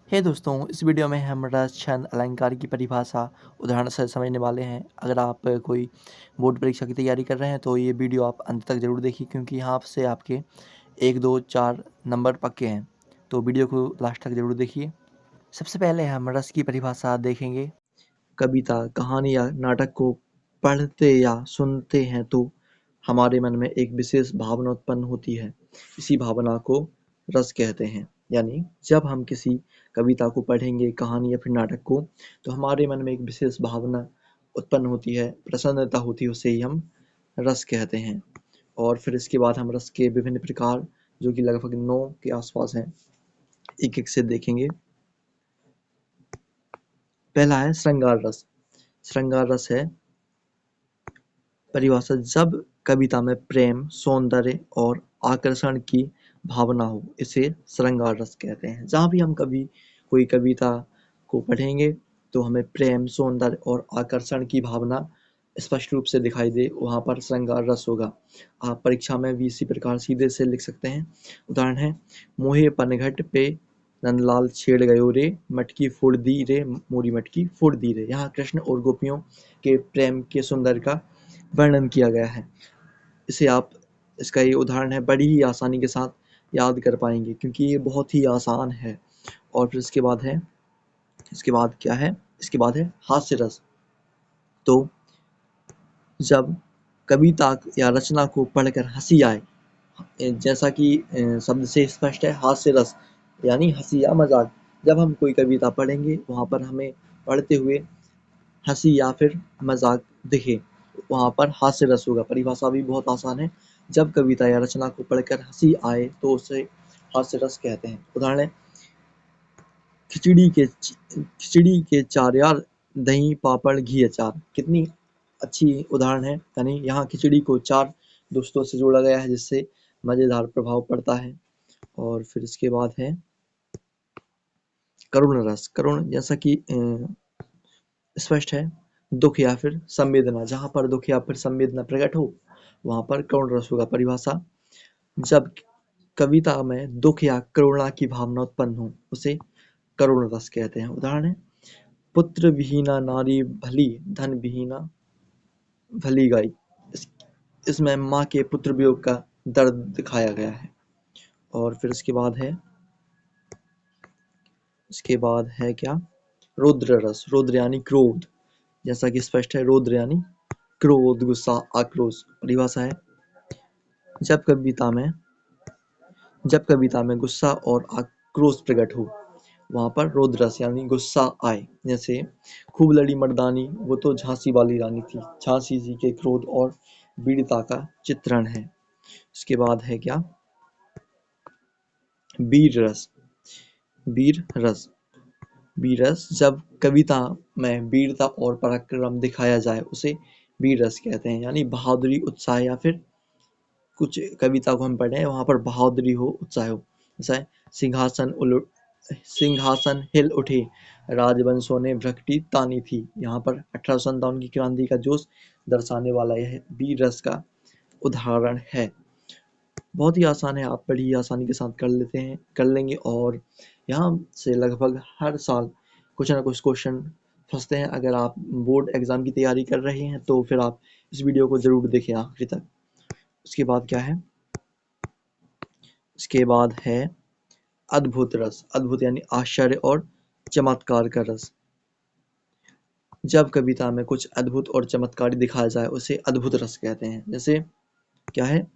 हे दोस्तों, इस वीडियो में हम रस, छंद, अलंकार की परिभाषा उदाहरण से समझने वाले हैं। अगर आप कोई बोर्ड परीक्षा की तैयारी कर रहे हैं तो ये वीडियो आप अंत तक ज़रूर देखिए, क्योंकि यहाँ से आपके 1, 2, 4 नंबर पक्के हैं। तो वीडियो को लास्ट तक ज़रूर देखिए। सबसे पहले हम रस की परिभाषा देखेंगे। कविता, कहानी या नाटक को पढ़ते या सुनते हैं तो हमारे मन में एक विशेष भावना उत्पन्न होती है। इसी भावना को रस कहते हैं। यानी जब हम किसी कविता को पढ़ेंगे, कहानी या फिर नाटक को, तो हमारे मन में एक विशेष भावना उत्पन्न होती है, प्रसन्नता होती है, उसे ही हम रस कहते हैं। और फिर इसके बाद हम रस के विभिन्न प्रकार, जो कि लगभग 9 के आसपास हैं, एक-एक से देखेंगे। पहला है श्रृंगार रस। श्रृंगार रस है परिभाषा जब कविता में प्रेम, सौंदर्य और आकर्षण की भावना हो, इसे श्रृंगार रस कहते हैं। जहाँ भी हम कभी कोई कविता को पढ़ेंगे तो हमें प्रेम, सौंदर्य और आकर्षण की भावना स्पष्ट रूप से दिखाई दे, वहाँ पर श्रृंगार रस होगा। आप परीक्षा में भी इसी प्रकार सीधे से लिख सकते हैं। उदाहरण है, मोहे पनघट पे नंदलाल छेड़ गयो रे, मटकी फोड़ दी रे, मोरी मटकी फोड़ दी रे। यहाँ कृष्ण और गोपियों के प्रेम के सौंदर्य का वर्णन किया गया है। इसे आप इसका ये उदाहरण है, बड़ी ही आसानी के साथ याद कर पाएंगे, क्योंकि ये बहुत ही आसान है। और फिर इसके बाद क्या है? इसके बाद है हास्य रस। तो जब कविता या रचना को पढ़कर हंसी आए, जैसा कि शब्द से स्पष्ट है, हास्य रस यानी हंसी या मजाक। जब हम कोई कविता पढ़ेंगे, वहाँ पर हमें पढ़ते हुए हंसी या फिर मजाक दिखे, वहाँ पर हास्य रस होगा। परिभाषा भी बहुत आसान है, जब कविता या रचना को पढ़कर हंसी आए तो उसे हास्य रस कहते हैं। उदाहरण है, खिचड़ी के चार यार, दही पापड़ घी अचार। कितनी अच्छी उदाहरण है। यानी यहाँ खिचड़ी को 4 दोस्तों से जोड़ा गया है, जिससे मजेदार प्रभाव पड़ता है। और फिर इसके बाद है करुण रस। करुण जैसा कि स्पष्ट है, दुख या फिर संवेदना। जहाँ पर दुख या फिर संवेदना प्रकट हो, वहाँ पर करुण रस होगा। परिभाषा जब कविता में दुख या करुणा की भावना उत्पन्न हो, उसे करुण रस कहते हैं। उदाहरण है, पुत्र विहीना नारी भली, धन विहीना भली गाई। इसमें माँ के पुत्र वियोग का दर्द दिखाया गया है। और फिर इसके बाद है क्या? रौद्र रस। रौद्र यानी क्रोध। जैसा कि स्पष्ट है, रौद्र यानी क्रोध, गुस्सा, आक्रोश। परिभाषा है, जब कविता में गुस्सा और आक्रोश प्रकट हो, वहाँ पर रौद्र रस यानी गुस्सा आए। जैसे, खूब लड़ी मर्दानी, वो तो झांसी वाली रानी थी। झांसी जी के क्रोध और वीरता का चित्रण है। इसके बाद है क्या? वीर रस। वीर रस वीर रस जब कविता में वीरता और पराक्रम दिखाया जाए, उसे वीर रस कहते हैं। यानी बहादुरी, उत्साह, या फिर कुछ कविता को हम पढ़े, वहाँ पर बहादुरी हो, उत्साह हो। जैसा सिंहासन हिल उठे, राजवंशों ने भ्रकटी तानी थी। यहाँ पर 1857 की क्रांति का जोश दर्शाने वाला यह वीर रस का उदाहरण है। बहुत ही आसान है, आप बड़ी आसानी के साथ कर लेंगे। और यहाँ से लगभग हर साल कुछ ना कुछ क्वेश्चन फंसते हैं। अगर आप बोर्ड एग्जाम की तैयारी कर रहे हैं तो फिर आप इस वीडियो को जरूर देखें आखिरी तक। उसके बाद क्या है? इसके बाद है अद्भुत रस। अद्भुत यानी आश्चर्य और चमत्कार का रस। जब कविता में कुछ अद्भुत और चमत्कारी दिखाया जाए, उसे अद्भुत रस कहते हैं। जैसे क्या है?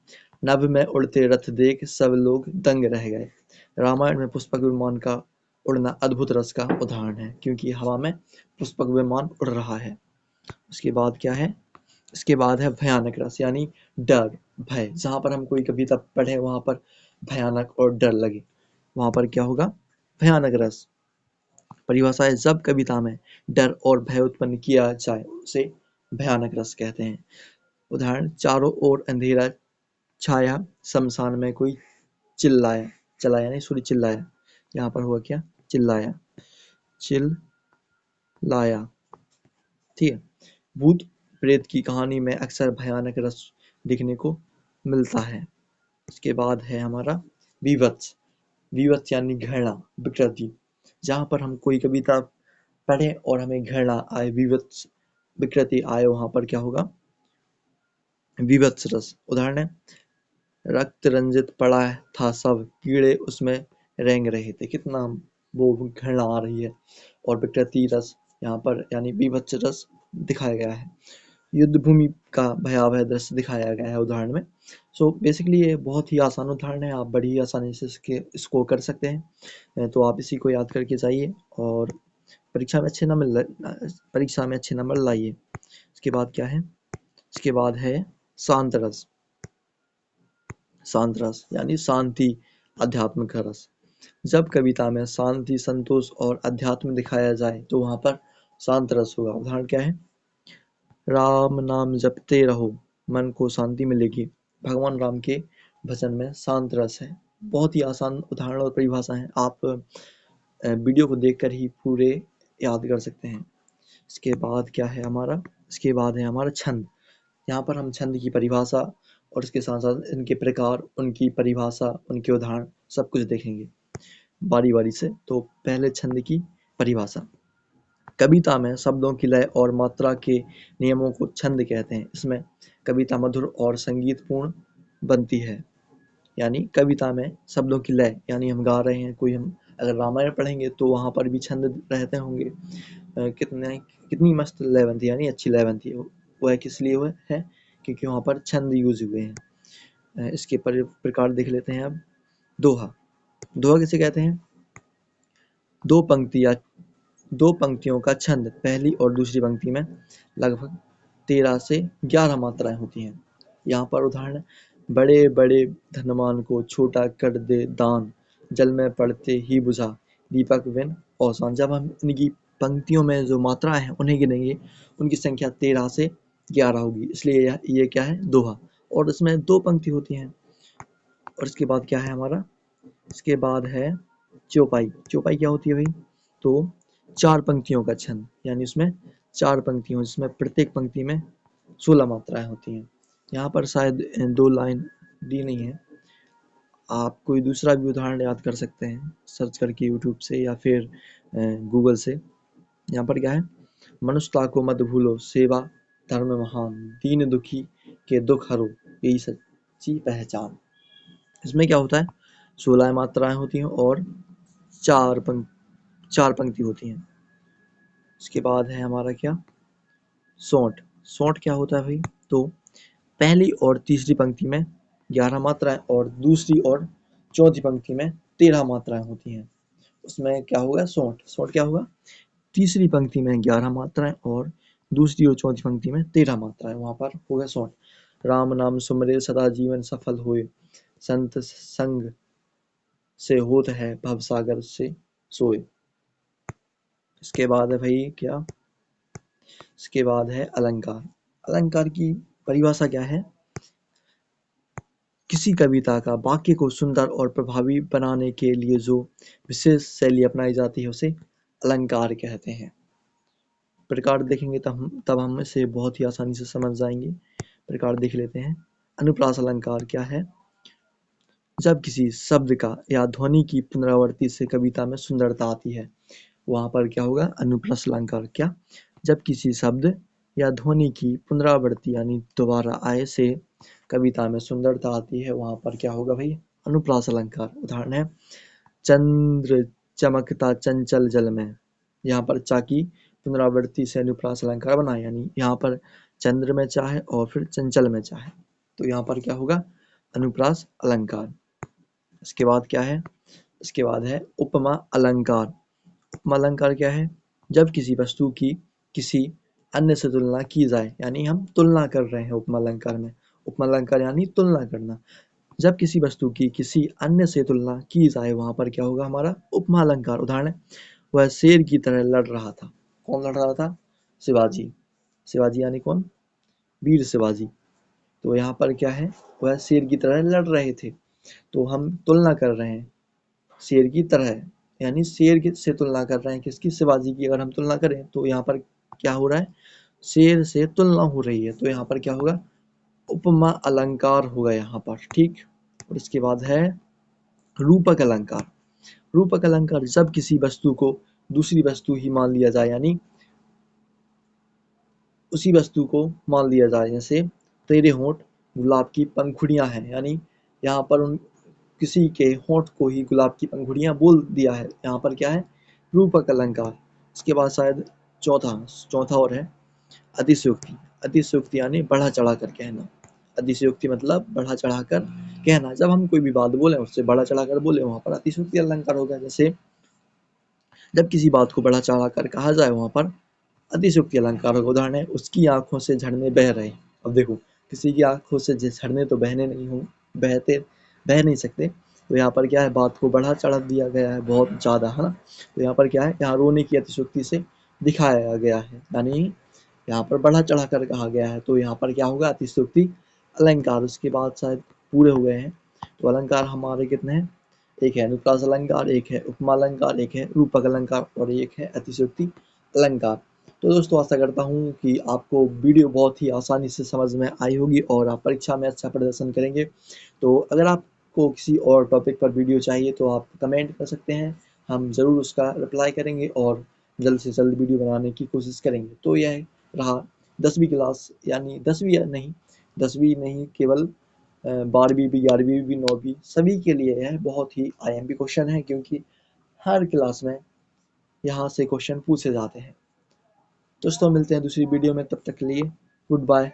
नभ में उड़ते रथ देख सब लोग दंग रह गए। रामायण में पुष्पक विमान का उड़ना अद्भुत रस का उदाहरण है, क्योंकि हवा में पुष्पक विमान उड़ रहा है। उसके बाद क्या है? इसके बाद है भयानक रस, यानी डर, भय। जहाँ पर हम कोई कविता पढ़े, वहाँ पर भयानक और डर लगे, वहाँ पर क्या होगा? भयानक रस। परिभाषा है, जब कविता में डर और भय उत्पन्न किया जाए, उसे भयानक रस कहते हैं। उदाहरण, चारों ओर अंधेरा छाया, शमशान में कोई चिल्लाया। चलाया नहीं, सॉरी, चिल्लाया। यहाँ पर हुआ क्या? चिल्लाया, चिल्लाया। ठीक है। भूत प्रेत की कहानी में अक्सर भयानक रस दिखने को मिलता है। इसके बाद है हमारा विभत्स। विभत्स यानी घृणा, विकृति। जहाँ पर हम कोई कविता पढ़ें और हमें घृणा आए, विभत्स विकृति आए, वहाँ पर क्या होगा, विभत्स रस। उदाहरण है, रक्त रंजित पड़ा था सब, कीड़े उसमें रेंग रहे थे। कितना वो घृणा आ रही है। और विकृति रस यहाँ पर यानी विभत्स रस दिखाया गया है। युद्ध भूमि का भयावह दृश्य दिखाया गया है उदाहरण में। सो बेसिकली ये बहुत ही आसान उदाहरण है, आप बड़ी आसानी से इसको कर सकते हैं। तो आप इसी को याद करके जाइए और परीक्षा में अच्छे नंबर लाइए। इसके बाद क्या है, इसके बाद है शांत रस। शांत रस यानी शांति, आध्यात्मिक रस। जब कविता में शांति, संतोष और अध्यात्म दिखाया जाए तो वहां पर शांत रस होगा। उदाहरण क्या है, राम नाम जपते रहो, मन को शांति मिलेगी। भगवान राम के भजन में शांत रस है। बहुत ही आसान उदाहरण और परिभाषा है, आप वीडियो को देखकर ही पूरे याद कर सकते हैं। इसके बाद क्या है हमारा, इसके बाद है हमारा छंद। यहाँ पर हम छंद की परिभाषा और इसके साथ साथ इनके प्रकार, उनकी परिभाषा, उनके उदाहरण सब कुछ देखेंगे बारी बारी से। तो पहले छंद की परिभाषा। कविता में शब्दों की लय और मात्रा के नियमों को छंद कहते हैं। इसमें कविता मधुर और संगीतपूर्ण बनती है। यानी कविता में शब्दों की लय, यानी हम गा रहे हैं, कोई हम अगर रामायण पढ़ेंगे तो वहाँ पर भी छंद रहते होंगे। कितनी मस्त लय बनती है, यानी अच्छी लय बनती है। वो है किस लिए हुआ है, क्योंकि वहाँ पर छंद यूज हुए हैं। इसके प्रकार देख लेते हैं अब। दोहा। दोहा किसे कहते हैं, दो पंक्तियाँ, दो पंक्तियों का छंद। पहली और दूसरी पंक्ति में लगभग 13 से 11 मात्राएं होती हैं। यहाँ पर उदाहरण, बड़े बड़े धनवान को छोटा कर दे दान, जल में पड़ते ही बुझा दीपक बिन औसान। जब हम इनकी पंक्तियों में जो मात्राएं हैं उन्हें गिनेंगे, उनकी संख्या 13 से 11 होगी। इसलिए ये क्या है, दोहा। और इसमें दो पंक्ति होती हैं। और इसके बाद क्या है हमारा, इसके बाद है चौपाई। चौपाई क्या होती है भाई, तो 4 पंक्तियों का छंद, यानी उसमें 4 पंक्तियों, जिसमें प्रत्येक पंक्ति में 16 मात्राएं होती हैं। यहाँ पर शायद 2 लाइन दी नहीं है, आप कोई दूसरा भी उदाहरण याद कर सकते हैं सर्च करके यूट्यूब से या फिर गूगल से। यहाँ पर क्या है, मनुष्यता को मत भूलो, सेवा धर्म महान, दीन दुखी के दुख हरो, यही सच्ची पहचान। इसमें क्या होता है, 16 मात्राएं होती हैं और 4 पंक्ति होती हैं। इसके बाद है हमारा क्या, सोंठ। सोंठ क्या होता है भाई, तो पहली और तीसरी पंक्ति में 11 मात्राएं और दूसरी और चौथी पंक्ति में 13 मात्राएं होती हैं। उसमें क्या होगा, सोंठ। सोंठ क्या होगा, तीसरी पंक्ति में 11 मात्राएं और दूसरी और चौथी पंक्ति में 13 मात्राएं, वहां पर होगा सोंठ। राम नाम सुमरे सदा जीवन सफल होए, संत संग से होत है भवसागर से सोए। इसके बाद है भाई क्या, इसके बाद है अलंकार। अलंकार की परिभाषा क्या है, किसी कविता का वाक्य को सुंदर और प्रभावी बनाने के लिए जो विशेष शैली अपनाई जाती है उसे अलंकार कहते हैं। प्रकार देखेंगे तब हम इसे बहुत ही आसानी से समझ जाएंगे। प्रकार देख लेते हैं। अनुप्रास अलंकार क्या है, जब किसी शब्द का या ध्वनि की पुनरावृत्ति से कविता में सुंदरता आती है, वहां पर क्या होगा, अनुप्रास अलंकार। क्या, जब किसी शब्द या ध्वनि की पुनरावृत्ति यानी दोबारा आए से कविता में सुंदरता आती है, वहां पर क्या होगा भाई, अनुप्रास अलंकार। उदाहरण है, चंद्र चमकता चंचल जल में। यहाँ पर चा की पुनरावृत्ति से अनुप्रास अलंकार बना, यानी यहाँ पर चंद्र में चा है और फिर चंचल में चा है, तो यहाँ पर क्या होगा, अनुप्रास अलंकार। इसके बाद क्या है, इसके बाद है उपमा अलंकार। उपमा अलंकार क्या है, जब किसी वस्तु की किसी अन्य से तुलना की जाए, यानी हम तुलना कर रहे हैं उपमा अलंकार में। उपमा अलंकार यानी तुलना करना। जब किसी वस्तु की किसी अन्य से तुलना की जाए, वहां पर क्या होगा हमारा, उपमा अलंकार। उदाहरण है, वह शेर की तरह लड़ रहा था। कौन लड़ रहा था, शिवाजी। शिवाजी यानी कौन, वीर शिवाजी। तो यहाँ पर क्या है, वह शेर की तरह लड़ रहे थे, तो हम तुलना कर रहे हैं शेर की तरह, यानी शेर से तुलना कर रहे हैं किसकी, शिवाजी की। अगर हम तुलना करें तो यहाँ पर क्या हो रहा है, शेर से तुलना हो रही है, तो यहाँ पर क्या होगा, उपमा अलंकार होगा यहाँ पर, ठीक। और इसके बाद है रूपक अलंकार। रूपक अलंकार जब किसी वस्तु को दूसरी वस्तु ही मान लिया जाए, यानी उसी वस्तु को मान लिया जाए। जैसे तेरे होंठ गुलाब की पंखुड़ियां हैं, यानी यहाँ पर उन किसी के होंठ को ही गुलाब की पंखुड़ियां बोल दिया है। यहाँ पर क्या है, रूपक अलंकार। इसके बाद शायद चौथा चौथा और है अतिशयोक्ति। अतिशयोक्ति यानी बढ़ा चढ़ा कर कहना। अतिशयोक्ति मतलब बढ़ा चढ़ा कर कहना। जब हम कोई भी बात बोले उससे बढ़ा चढ़ा कर बोले, वहां पर अतिशयोक्ति अलंकार होगा। जैसे जब किसी बात को बढ़ा चढ़ा कर कहा जाए, वहां पर अतिशयोक्ति अलंकार होगा। उदाहरण है, उसकी आंखों से झरने बह रहे। अब देखो, किसी की आंखों से झरने तो बहने नहीं हो, बहते बह नहीं सकते, तो यहाँ पर क्या है, बात को बढ़ा चढ़ा दिया गया है बहुत ज्यादा, है ना। तो यहाँ पर क्या है, यहाँ रोने की अतिशयोक्ति से दिखाया गया है, यानी यहाँ पर बढ़ा चढ़ा कर कहा गया है। तो यहाँ पर क्या होगा, अतिशयोक्ति अलंकार। उसके बाद शायद पूरे हुए हैं। तो अलंकार हमारे कितने हैं, एक है अनुप्रास अलंकार, एक है उपमा अलंकार, एक है रूपक अलंकार और एक है अतिशयोक्ति अलंकार। तो दोस्तों आशा करता हूँ कि आपको वीडियो बहुत ही आसानी से समझ में आई होगी और आप परीक्षा में अच्छा प्रदर्शन करेंगे। तो अगर आपको किसी और टॉपिक पर वीडियो चाहिए तो आप कमेंट कर सकते हैं, हम ज़रूर उसका रिप्लाई करेंगे और जल्द से जल्द वीडियो बनाने की कोशिश करेंगे। तो यह रहा 10वीं क्लास, यानी 10वीं नहीं, 10वीं नहीं, केवल 12वीं भी, 11वीं भी, 9वीं सभी के लिए यह बहुत ही आईएमपी क्वेश्चन है, क्योंकि हर क्लास में यहाँ से क्वेश्चन पूछे जाते हैं। दोस्तों मिलते हैं दूसरी वीडियो में, तब तक के लिए गुड बाय।